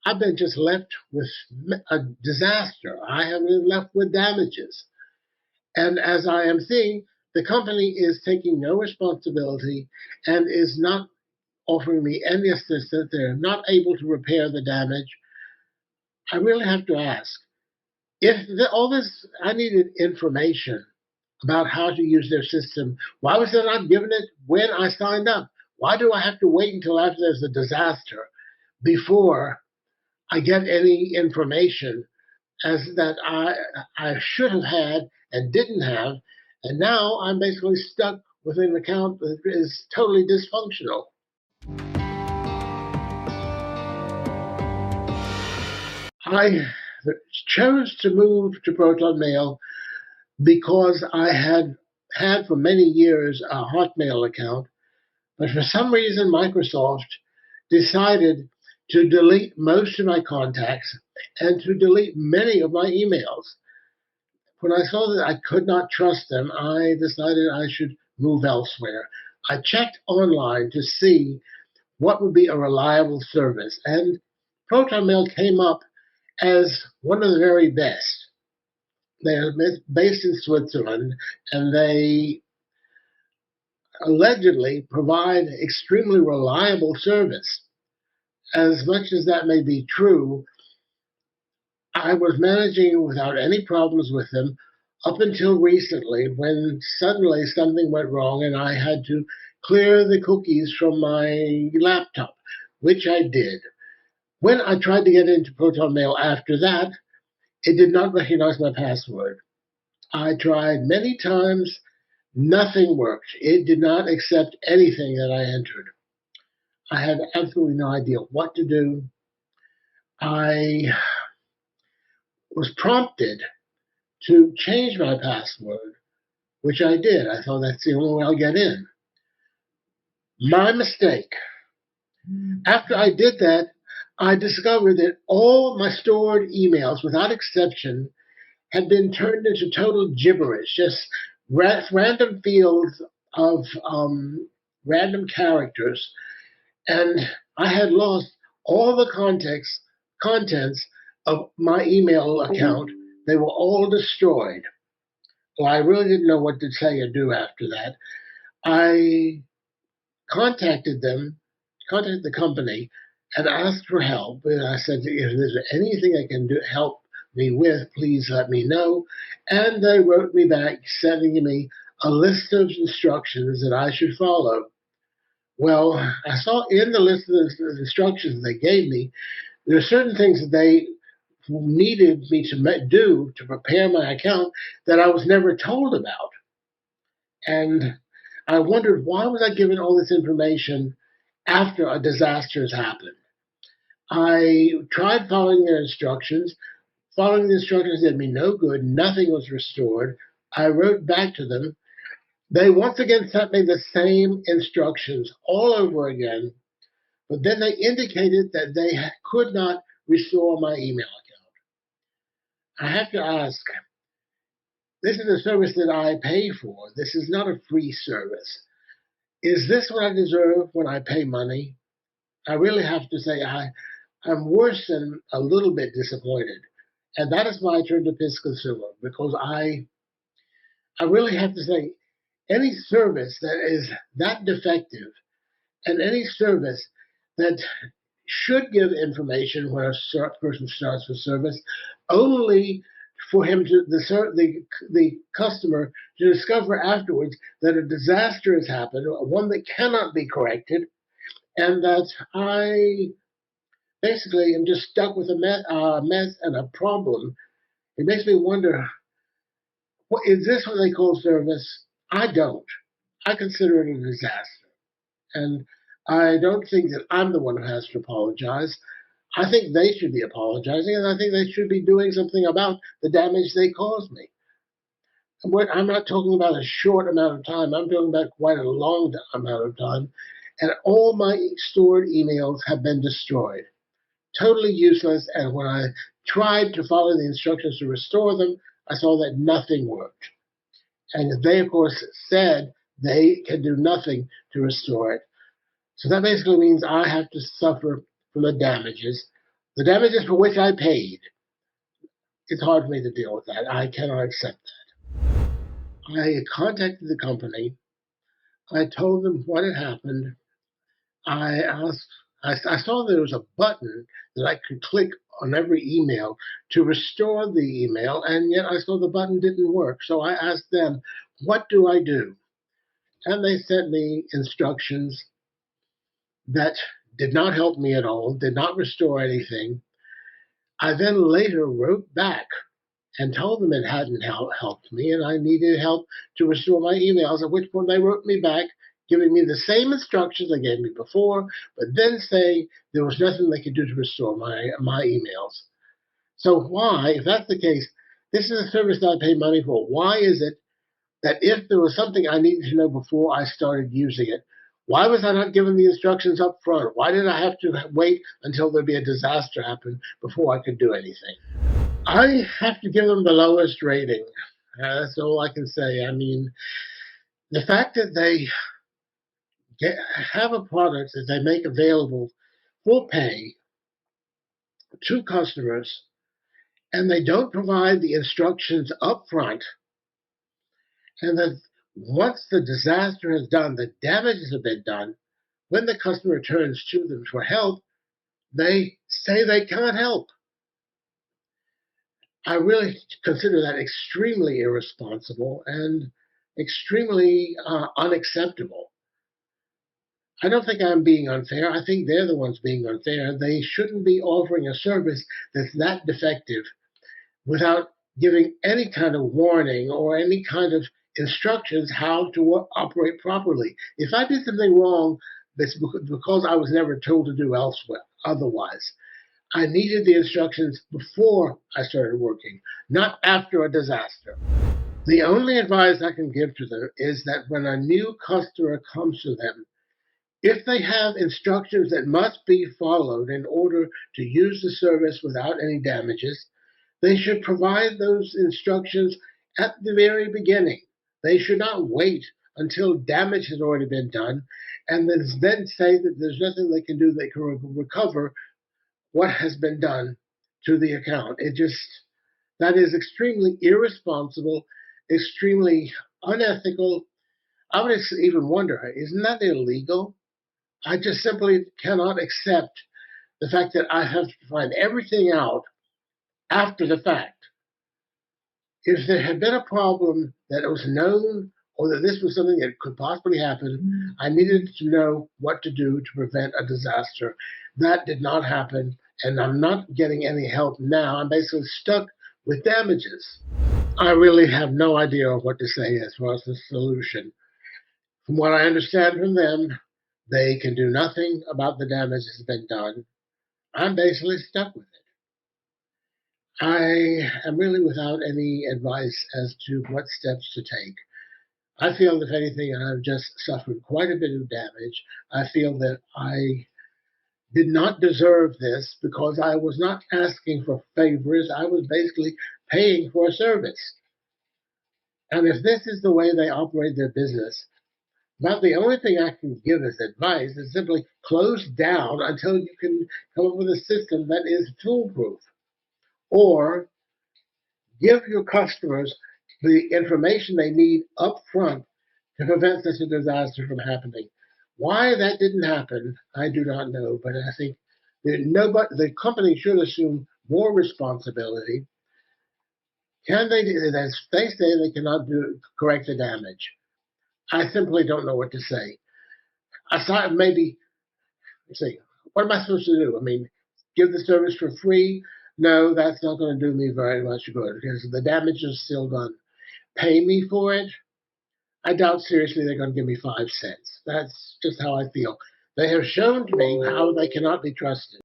I've been just left with a disaster. I have been left with damages. And as I am seeing, the company is taking no responsibility and is not offering me any assistance. They're not able to repair the damage. I really have to ask if all this, I needed information about how to use their system. Why was I not given it when I signed up? Why do I have to wait until after there's a disaster before I get any information as that I should have had and didn't have, and now I'm basically stuck with an account that is totally dysfunctional. I chose to move to Protonmail because I had for many years a Hotmail account, but for some reason Microsoft decided to delete most of my contacts and to delete many of my emails. When I saw that I could not trust them, I decided I should move elsewhere. I checked online to see what would be a reliable service, and Protonmail came up as one of the very best. They're based in Switzerland, and they allegedly provide extremely reliable service. As much as that may be true, I was managing without any problems with them up until recently when suddenly something went wrong and I had to clear the cookies from my laptop, which I did. When I tried to get into Protonmail after that, it did not recognize my password. I tried many times, nothing worked. It did not accept anything that I entered. I had absolutely no idea what to do. I was prompted to change my password, which I did. I thought that's the only way I'll get in. My mistake. After I did that, I discovered that all my stored emails, without exception, had been turned into total gibberish, just random fields of random characters. And I had lost all the contents of my email account. They were all destroyed. Well, I really didn't know what to say or do after that. I contacted the company, and asked for help. And I said, if there's anything I can do, help me with, please let me know. And they wrote me back, sending me a list of instructions that I should follow. Well, I saw in the list of instructions they gave me, there are certain things that they needed me to do to prepare my account that I was never told about. And I wondered, why was I given all this information after a disaster has happened? I tried following their instructions. Following the instructions did me no good. Nothing was restored. I wrote back to them. They once again sent me the same instructions all over again, but then they indicated that they could not restore my email account. I have to ask, this is a service that I pay for. This is not a free service. Is this what I deserve when I pay money? I really have to say I'm worse than a little bit disappointed. And that is why I turned to PissedConsumer, because I really have to say, any service that is that defective and any service that should give information when a person starts with service, only for him to the customer to discover afterwards that a disaster has happened, one that cannot be corrected, and that I basically am just stuck with a mess and a problem. It makes me wonder, is this what they call service? I don't. I consider it a disaster. And I don't think that I'm the one who has to apologize. I think they should be apologizing, and I think they should be doing something about the damage they caused me. I'm not talking about a short amount of time. I'm talking about quite a long amount of time. And all my stored emails have been destroyed. Totally useless. And when I tried to follow the instructions to restore them, I saw that nothing worked. And they, of course, said they can do nothing to restore it. So that basically means I have to suffer from the damages. The damages for which I paid, it's hard for me to deal with that. I cannot accept that. I contacted the company. I told them what had happened. I asked, I saw there was a button that I could click on every email to restore the email, and yet I saw the button didn't work. So I asked them, what do I do? And they sent me instructions that did not help me at all, did not restore anything. I then later wrote back and told them it hadn't helped me and I needed help to restore my emails, at which point they wrote me back giving me the same instructions they gave me before, but then saying there was nothing they could do to restore my emails. So why, if that's the case, this is a service that I pay money for, why is it that if there was something I needed to know before I started using it, why was I not given the instructions up front? Why did I have to wait until there'd be a disaster happen before I could do anything? I have to give them the lowest rating. That's all I can say. I mean, the fact that they have a product that they make available for pay to customers, and they don't provide the instructions up front, and that once the disaster is done, the damages have been done, when the customer turns to them for help, they say they can't help. I really consider that extremely irresponsible and extremely unacceptable. I don't think I'm being unfair. I think they're the ones being unfair. They shouldn't be offering a service that's that defective without giving any kind of warning or any kind of instructions how to operate properly. If I did something wrong, that's because I was never told to do elsewhere. Otherwise, I needed the instructions before I started working, not after a disaster. The only advice I can give to them is that when a new customer comes to them, if they have instructions that must be followed in order to use the service without any damages, they should provide those instructions at the very beginning. They should not wait until damage has already been done and then say that there's nothing they can do that can recover what has been done to the account. That is extremely irresponsible, extremely unethical. I would even wonder, isn't that illegal? I just simply cannot accept the fact that I have to find everything out after the fact. If there had been a problem that was known or that this was something that could possibly happen, I needed to know what to do to prevent a disaster. That did not happen, and I'm not getting any help now. I'm basically stuck with damages. I really have no idea what to say as far as the solution. From what I understand from them, they can do nothing about the damage that's been done. I'm basically stuck with it. I am really without any advice as to what steps to take. I feel, if anything, I've just suffered quite a bit of damage. I feel that I did not deserve this because I was not asking for favors. I was basically paying for a service. And if this is the way they operate their business, about the only thing I can give as advice is simply close down until you can come up with a system that is foolproof. Or give your customers the information they need up front to prevent such a disaster from happening. Why that didn't happen, I do not know, but I think that the company should assume more responsibility. Can they, as they say, they cannot correct the damage? I simply don't know what to say. Aside, maybe, let's see, what am I supposed to do? I mean, give the service for free? No, that's not going to do me very much good because the damage is still done. Pay me for it? I doubt seriously they're going to give me 5 cents. That's just how I feel. They have shown to me how they cannot be trusted.